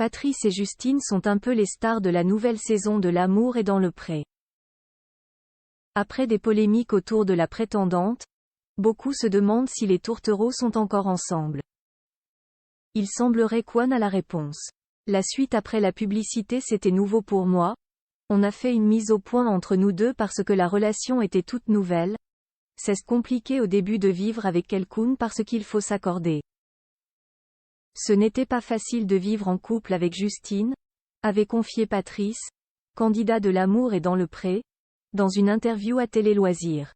Patrice et Justine sont un peu les stars de la nouvelle saison de L'amour est dans le pré. Après des polémiques autour de la prétendante, beaucoup se demandent si les tourtereaux sont encore ensemble. Il semblerait qu'Juan a la réponse. La suite après la publicité c'était nouveau pour moi. On a fait une mise au point entre nous deux parce que la relation était toute nouvelle. C'est compliqué au début de vivre avec quelqu'un parce qu'il faut s'accorder. Ce n'était pas facile de vivre en couple avec Justine, avait confié Patrice, candidat de L'amour est dans le pré, dans une interview à Télé Loisirs.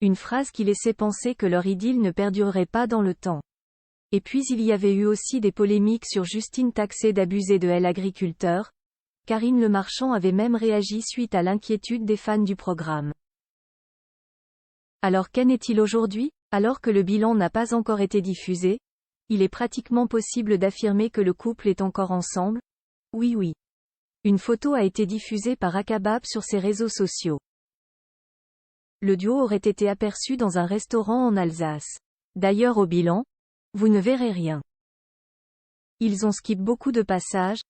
Une phrase qui laissait penser que leur idylle ne perdurerait pas dans le temps. Et puis il y avait eu aussi des polémiques sur Justine taxée d'abuser de elle agriculteur. Karine Le Marchand avait même réagi suite à l'inquiétude des fans du programme. Alors qu'en est-il aujourd'hui? Alors que le bilan n'a pas encore été diffusé, il est pratiquement possible d'affirmer que le couple est encore ensemble? Oui. Une photo a été diffusée par Akabab sur ses réseaux sociaux. Le duo aurait été aperçu dans un restaurant en Alsace. D'ailleurs au bilan, vous ne verrez rien. Ils ont skip beaucoup de passages.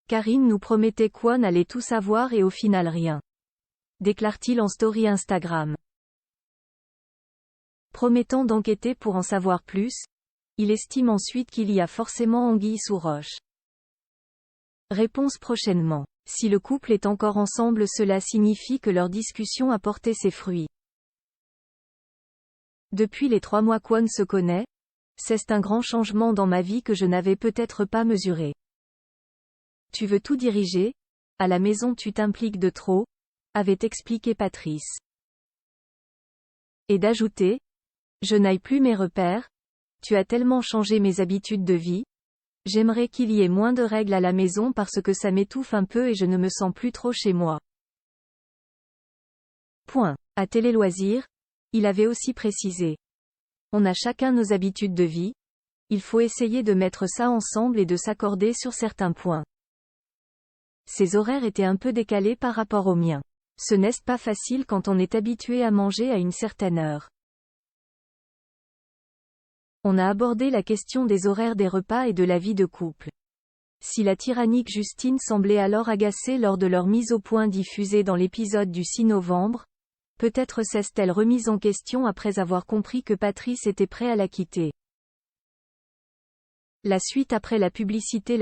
Karine nous promettait qu'Juan allait tout savoir et au final rien. Déclare-t-il en story Instagram. Promettant d'enquêter pour en savoir plus, il estime ensuite qu'il y a forcément anguille sous roche. Réponse prochainement. Si le couple est encore ensemble, cela signifie que leur discussion a porté ses fruits. Depuis les 3 mois qu'Juan se connaît, c'est un grand changement dans ma vie que je n'avais peut-être pas mesuré. Tu veux tout diriger, à la maison tu t'impliques de trop, avait expliqué Patrice. Et d'ajouter, je n'aille plus mes repères, tu as tellement changé mes habitudes de vie, j'aimerais qu'il y ait moins de règles à la maison parce que ça m'étouffe un peu et je ne me sens plus trop chez moi. À Télé Loisirs, il avait aussi précisé. On a chacun nos habitudes de vie, il faut essayer de mettre ça ensemble et de s'accorder sur certains points. Ses horaires étaient un peu décalés par rapport aux miens. Ce n'est pas facile quand on est habitué à manger à une certaine heure. On a abordé la question des horaires des repas et de la vie de couple. Si la tyrannique Justine semblait alors agacée lors de leur mise au point diffusée dans l'épisode du 6 novembre, peut-être s'est-elle remise en question après avoir compris que Patrice était prêt à la quitter. La suite après la publicité.